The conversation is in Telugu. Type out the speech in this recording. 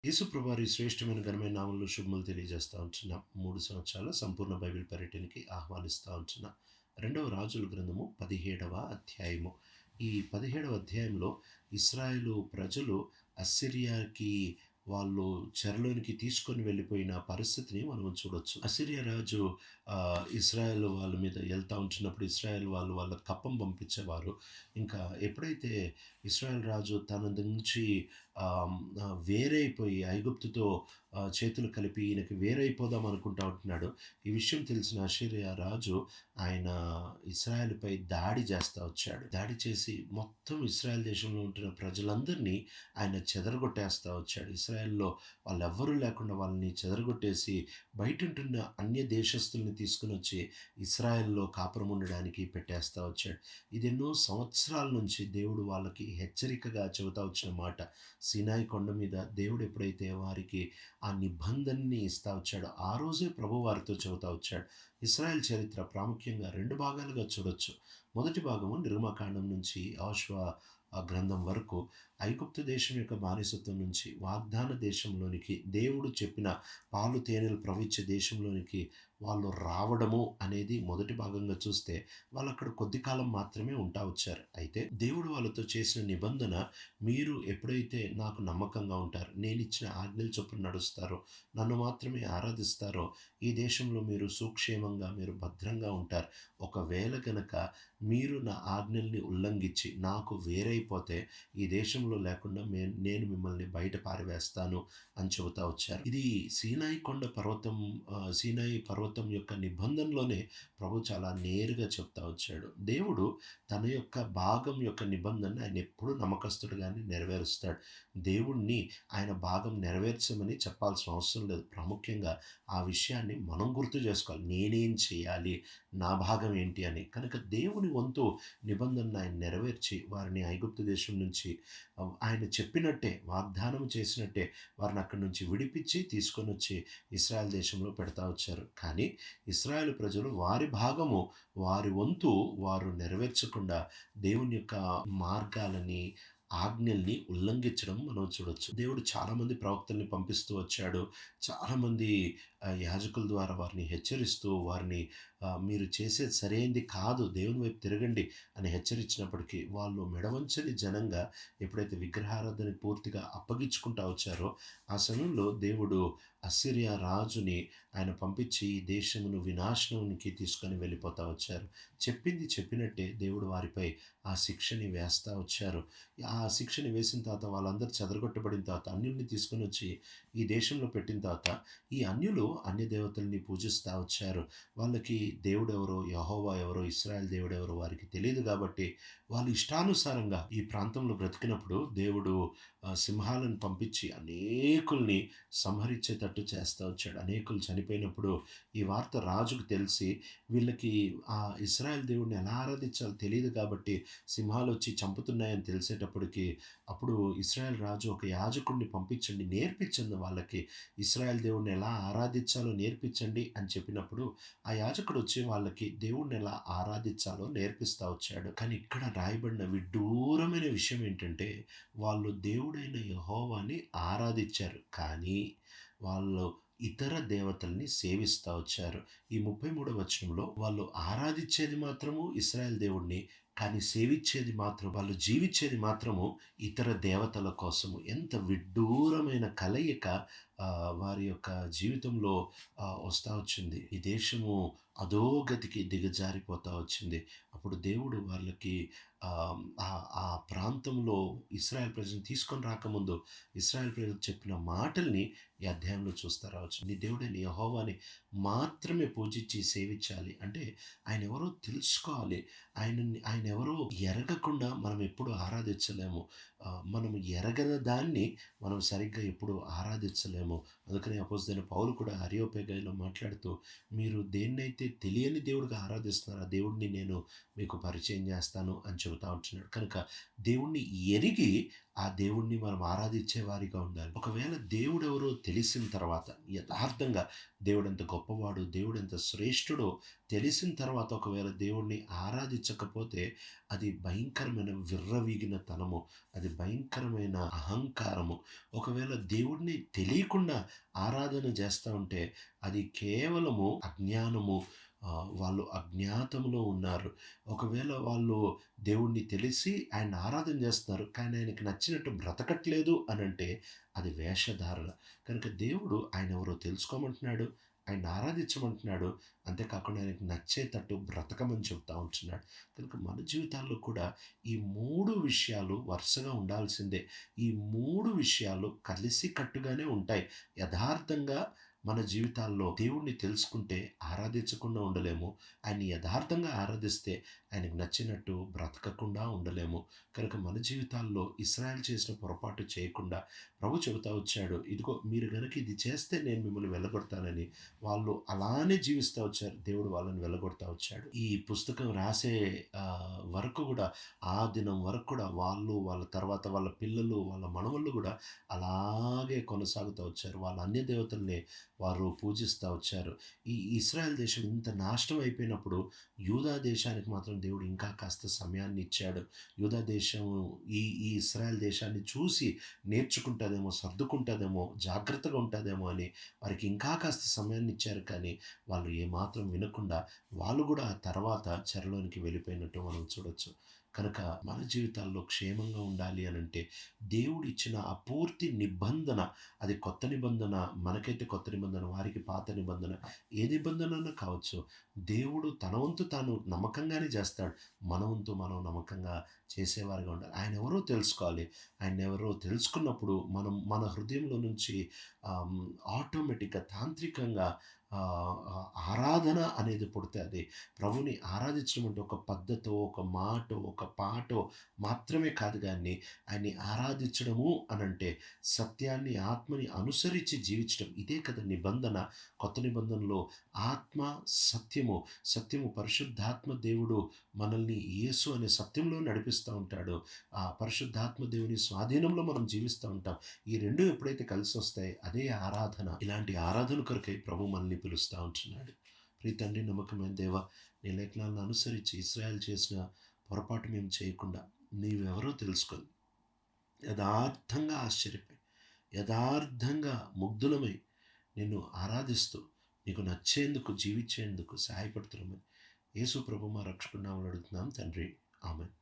యేసుప్రభువారి శ్రేష్టమైన ఘనమైన నామంలో శుభములు తెలియజేస్తా ఉంటున్న 3 సంవత్సరాల సంపూర్ణ బైబిల్ పర్యటనకి ఆహ్వానిస్తూ ఉంటున్న రెండవ రాజుల గ్రంథము 17వ అధ్యాయము. ఈ 17వ అధ్యాయంలో ఇస్రాయేలు ప్రజలు అస్సిరియాకి వాళ్ళు చెరలోనికి తీసుకొని వెళ్ళిపోయిన పరిస్థితిని మనం చూడొచ్చు. అసిరియా రాజు ఇస్రాయేల్ వాళ్ళ మీద వెళ్తా ఉంటున్నప్పుడు ఇస్రాయేల్ వాళ్ళు వాళ్ళ కప్పం పంపించేవారు. ఇంకా ఎప్పుడైతే ఇస్రాయేల్ రాజు తన నుంచి వేరైపోయి ఐగుప్తుతో చేతులు కలిపి ఈయనకి వేరైపోదాం అనుకుంటా ఉంటున్నాడు. ఈ విషయం తెలిసిన అషీరియా రాజు ఆయన ఇస్రాయేల్పై దాడి చేస్తూ వచ్చాడు. దాడి చేసి మొత్తం ఇస్రాయేల్ దేశంలో ఉంటున్న ప్రజలందరినీ ఆయన చెదరగొట్టేస్తూ వచ్చాడు. ఇస్రాయేల్లో వాళ్ళెవ్వరూ లేకుండా వాళ్ళని చెదరగొట్టేసి బయట ఉంటున్న అన్య దేశస్తుల్ని తీసుకుని వచ్చి ఇస్రాయేల్లో కాపురం ఉండడానికి పెట్టేస్తూ వచ్చాడు. ఇది ఎన్నో సంవత్సరాల నుంచి దేవుడు వాళ్ళకి హెచ్చరికగా చెబుతా వచ్చిన మాట. సీనాయి కొండ మీద దేవుడు ఎప్పుడైతే వారికి ఆ నిబంధనని ఇస్తా వచ్చాడో ఆ రోజే ప్రభు వారితో చెబుతా వచ్చాడు. ఇస్రాయేల్ చరిత్ర ప్రాముఖ్యంగా 2 భాగాలుగా చూడొచ్చు. మొదటి భాగము నిర్గమకాండం నుంచి యెహోషువ గ్రంథం వరకు ఐగుప్తు దేశం యొక్క బానిసత్వం నుంచి వాగ్దాన దేశంలోనికి దేవుడు చెప్పిన పాలు తేనెలు ప్రవహించే దేశంలోనికి వాళ్ళు రావడము అనేది మొదటి భాగంగా చూస్తే వాళ్ళు అక్కడ కొద్ది కాలం మాత్రమే ఉంటా వచ్చారు. అయితే దేవుడు వాళ్ళతో చేసిన నిబంధన, మీరు ఎప్పుడైతే నాకు నమ్మకంగా ఉంటారో, నేను ఇచ్చిన ఆజ్ఞల చొప్పున నడుస్తారో, నన్ను మాత్రమే ఆరాధిస్తారో ఈ దేశంలో మీరు సుక్షేమంగా మీరు భద్రంగా ఉంటారు. ఒకవేళ గనక మీరు నా ఆజ్ఞల్ని ఉల్లంఘించి నాకు వేరైపోతే ఈ దేశంలో లేకుండా నేను మిమ్మల్ని బయట పారవేస్తాను అని చెబుతా వచ్చారు. ఇది సీనాయి పర్వతం యొక్క నిబంధనలోనే ప్రభు చాలా నేరుగా చెప్తా వచ్చాడు. దేవుడు తన యొక్క భాగం యొక్క నిబంధన ఆయన ఎప్పుడూ నమ్మకస్తుడుగానే నెరవేరుస్తాడు. దేవుణ్ణి ఆయన భాగం నెరవేర్చమని చెప్పాల్సిన అవసరం లేదు. ప్రాముఖ్యంగా ఆ విషయాన్ని మనం గుర్తు చేసుకోవాలి. నేనేం చేయాలి, నా భాగం ఏంటి అని. కనుక దేవుని వంతు నిబంధనను ఆయన నెరవేర్చి వారిని ఐగుప్తు దేశం నుంచి ఆయన చెప్పినట్టే, వాగ్దానం చేసినట్టే వారిని అక్కడి నుంచి విడిపించి తీసుకొని వచ్చి ఇస్రాయేల్ దేశంలో పెడతా వచ్చారు. కానీ ఇస్రాయేల్ ప్రజలు వారి భాగము, వారి వంతు వారు నెరవేర్చకుండా దేవుని యొక్క మార్గాలని, ఆజ్ఞల్ని ఉల్లంఘించడం మనం చూడొచ్చు. దేవుడు చాలామంది ప్రవక్తల్ని పంపిస్తూ వచ్చాడు. చాలామంది యాజకుల ద్వారా వారిని హెచ్చరిస్తూ వారిని మీరు చేసేది సరైనది కాదు, దేవుని వైపు తిరగండి అని హెచ్చరించినప్పటికీ వాళ్ళు మెడవంచని జనంగా ఎప్పుడైతే విగ్రహారాధనని పూర్తిగా అప్పగించుకుంటా వచ్చారో ఆ సమయంలో దేవుడు అస్సిరియా రాజుని ఆయన పంపించి ఈ దేశమును వినాశనానికి తీసుకొని వెళ్ళిపోతా వచ్చారు. చెప్పింది చెప్పినట్టే దేవుడు వారిపై ఆ శిక్షని వేస్తూ వచ్చారు. ఆ శిక్షని వేసిన తర్వాత వాళ్ళందరూ చెదరగొట్టబడిన తర్వాత అన్యుల్ని తీసుకొని వచ్చి ఈ దేశంలో పెట్టిన తర్వాత ఈ అన్యులు అన్య దేవతల్ని పూజిస్తూ వచ్చారు. వాళ్ళకి దేవుడెవరో, యెహోవా ఎవరో, ఇశ్రాయేల్ దేవుడెవరో వారికి తెలియదు కాబట్టి వాళ్ళు ఇష్టానుసారంగా ఈ ప్రాంతంలో బ్రతికినప్పుడు దేవుడు సింహాలను పంపించి అనేకుల్ని సంహరించేటట్టు చేస్తూ వచ్చాడు. అనేకులు చనిపోయినప్పుడు ఈ వార్త రాజుకు తెలిసి వీళ్ళకి ఆ ఇశ్రాయేల్ దేవుడిని ఎలా ఆరాధించాలో తెలియదు కాబట్టి సింహాలు వచ్చి చంపుతున్నాయని తెలిసేటప్పటికి అప్పుడు ఇశ్రాయేల్ రాజు ఒక యాజకుడిని పంపించండి, నేర్పించండి వాళ్ళకి ఇశ్రాయేల్ దేవుడిని ఎలా ఆరాధించాలో నేర్పించండి అని చెప్పినప్పుడు ఆ యాజకుడు వచ్చి వాళ్ళకి దేవుణ్ణి ఎలా ఆరాధించాలో నేర్పిస్తూ వచ్చాడు. కానీ ఇక్కడ రాయబడిన విడ్డూరమైన విషయం ఏంటంటే వాళ్ళు దేవుడైన యెహోవాని ఆరాధించారు, కానీ వాళ్ళు ఇతర దేవతల్ని సేవిస్తూ వచ్చారు. ఈ 33వ వచనంలో వాళ్ళు ఆరాధించేది మాత్రము ఇశ్రాయేల్ దేవుడిని, కానీ సేవించేది మాత్రం, వాళ్ళు జీవించేది మాత్రము ఇతర దేవతల కోసము. ఎంత విడ్డూరమైన కలయిక వారి యొక్క జీవితంలో వస్తూ వచ్చింది. ఈ దేశము అధోగతికి దిగజారిపోతూ వచ్చింది. అప్పుడు దేవుడు వాళ్ళకి ఆ ప్రాంతంలో ఇశ్రాయేల్ ప్రజలను తీసుకొని రాకముందు ఇశ్రాయేల్ ప్రజలు చెప్పిన మాటల్ని ఈ అధ్యాయంలో చూస్తూ రావచ్చు. నీ దేవుడైన యెహోవాని మాత్రమే పూజించి సేవించాలి అంటే ఆయన ఎవరో తెలుసుకోవాలి. ఆయన ఎవరో ఎరగకుండా మనం ఎప్పుడు ఆరాధించలేము. మనం ఎరగని దాన్ని మనం సరిగ్గా ఎప్పుడు ఆరాధించలేము. అందుకని అపోస్తలుడైన పౌలు కూడా అరియోపేగైలో మాట్లాడుతూ, మీరు దేన్నైతే తెలియని దేవుడిగా ఆరాధిస్తున్నారో ఆ దేవుడిని నేను మీకు పరిచయం చేస్తాను అని చెబుతా ఉంటున్నాడు. కనుక దేవుణ్ణి ఎరిగి ఆ దేవుడిని మనం ఆరాధించే వారిగా ఉండాలి. ఒకవేళ దేవుడెవరో తెలిసిన తర్వాత యథార్థంగా దేవుడెంత గొప్పవాడు, దేవుడెంత శ్రేష్ఠుడో తెలిసిన తర్వాత ఒకవేళ దేవుడిని ఆరాధించకపోతే అది భయంకరమైన విర్రవీగిన తనము, అది భయంకరమైన అహంకారము. ఒకవేళ దేవుడిని తెలియకుండా ఆరాధన చేస్తా ఉంటే అది కేవలము అజ్ఞానము. వాళ్ళు అజ్ఞాతంలో ఉన్నారు. ఒకవేళ వాళ్ళు దేవుణ్ణి తెలిసి ఆయన్ని ఆరాధన చేస్తున్నారు, కానీ ఆయనకి నచ్చినట్టు బ్రతకట్లేదు అనంటే అది వేషధారణ. కనుక దేవుడు ఆయనెవరో తెలుసుకోమంటున్నాడు, ఆయన్ని ఆరాధించమంటున్నాడు. అంతేకాకుండా ఆయనకి నచ్చేటట్టు బ్రతకమని చెప్తా ఉంటున్నాడు. కనుక మన జీవితాల్లో కూడా ఈ 3 విషయాలు వరుసగా ఉండాల్సిందే. ఈ 3 విషయాలు కలిసికట్టుగానే ఉంటాయి. యథార్థంగా మన జీవితాల్లో దేవుణ్ణి తెలుసుకుంటే ఆరాధించకుండా ఉండలేము. ఆయన్ని యథార్థంగా ఆరాధిస్తే ఆయనకు నచ్చినట్టు బ్రతకకుండా ఉండలేము. కనుక మన జీవితాల్లో ఇశ్రాయేలు చేసిన పొరపాటు చేయకుండా ప్రభు చెబుతా వచ్చాడు, ఇదిగో మీరు గనుక ఇది చేస్తే నేను మిమ్మల్ని వెళ్ళగొడతానని. వాళ్ళు అలానే జీవిస్తూ వచ్చారు. దేవుడు వాళ్ళని వెళ్ళగొడతా వచ్చాడు. ఈ పుస్తకం రాసే వరకు కూడా, ఆ దినం వరకు కూడా వాళ్ళు, వాళ్ళ తర్వాత వాళ్ళ పిల్లలు, వాళ్ళ మనవళ్ళు కూడా అలాగే కొనసాగుతూ వచ్చారు. వాళ్ళ అన్య దేవతల్ని వారు పూజిస్తూ వచ్చారు. ఈ ఇశ్రాయేల్ దేశం ఇంత నాశనం అయిపోయినప్పుడు యూదా దేశానికి మాత్రం దేవుడు ఇంకా కాస్త సమయాన్ని ఇచ్చాడు. యూదా దేశం ఈ ఈ ఇశ్రాయేల్ దేశాన్ని చూసి నేర్చుకుంటుందేమో, సర్దుకుంటుందేమో, జాగ్రత్తగా ఉంటుందేమో అని వారికి ఇంకా కాస్త సమయాన్ని ఇచ్చారు. కానీ వాళ్ళు ఏమాత్రం వినకుండా వాళ్ళు కూడా ఆ తర్వాత చెరలోనికి వెళ్ళిపోయినట్టు మనం చూడొచ్చు. కనుక మన జీవితాల్లో క్షేమంగా ఉండాలి అనంటే దేవుడిచ్చిన ఆ పూర్తి నిబంధన, అది కొత్త నిబంధన, మనకైతే కొత్త నిబంధన, వారికి పాత నిబంధన, ఏ నిబంధన కావచ్చు. దేవుడు తన వంతు తాను నమ్మకంగానే చేస్తాడు. మన వంతు మనం నమ్మకంగా చేసేవారిగా ఉండాలి. ఆయన ఎవరో తెలుసుకోవాలి. ఆయన ఎవరో తెలుసుకున్నప్పుడు మనం మన హృదయంలో నుంచి ఆటోమేటిక్గా, తాంత్రికంగా ఆరాధన అనేది పుడుతుంది. ప్రభుని ఆరాధించడం అంటే ఒక పద్ధతో, ఒక మాటో, ఒక పాటో మాత్రమే కాదు. కానీ ఆయన్ని ఆరాధించడము అనంటే సత్యాన్ని, ఆత్మని అనుసరించి జీవించడం. ఇదే కదా నిబంధన. కొత్త నిబంధనలో ఆత్మ, సత్యము. సత్యము పరిశుద్ధాత్మ దేవుడు మనల్ని యేసు అనే సత్యంలో నడిపిస్తూ ఉంటాడు. ఆ పరిశుద్ధాత్మ దేవుని స్వాధీనంలో మనం జీవిస్తూ ఉంటాం. ఈ రెండు ఎప్పుడైతే కలిసి వస్తాయి అదే ఆరాధన. ఇలాంటి ఆరాధన కొరకై ప్రభు మనల్ని పిలుస్తూ ఉంటున్నాడు. ప్రియ తండ్రి, నమ్మకమైన దేవ, నీ లేఖనాలను అనుసరించి ఇశ్రాయేలు చేసిన పొరపాటు మేము చేయకుండా నీవెవరో తెలుసుకొని యథార్థంగా ఆశ్చర్యపోయి, యథార్థంగా ముగ్ధులమై నిన్ను ఆరాధిస్తూ నీకు నచ్చేందుకు, జీవించేందుకు సహాయపడుతున్నామని యేసు ప్రభు మా రక్షకుడి నామములో అడుగుతున్నాం తండ్రి. ఆమేన్.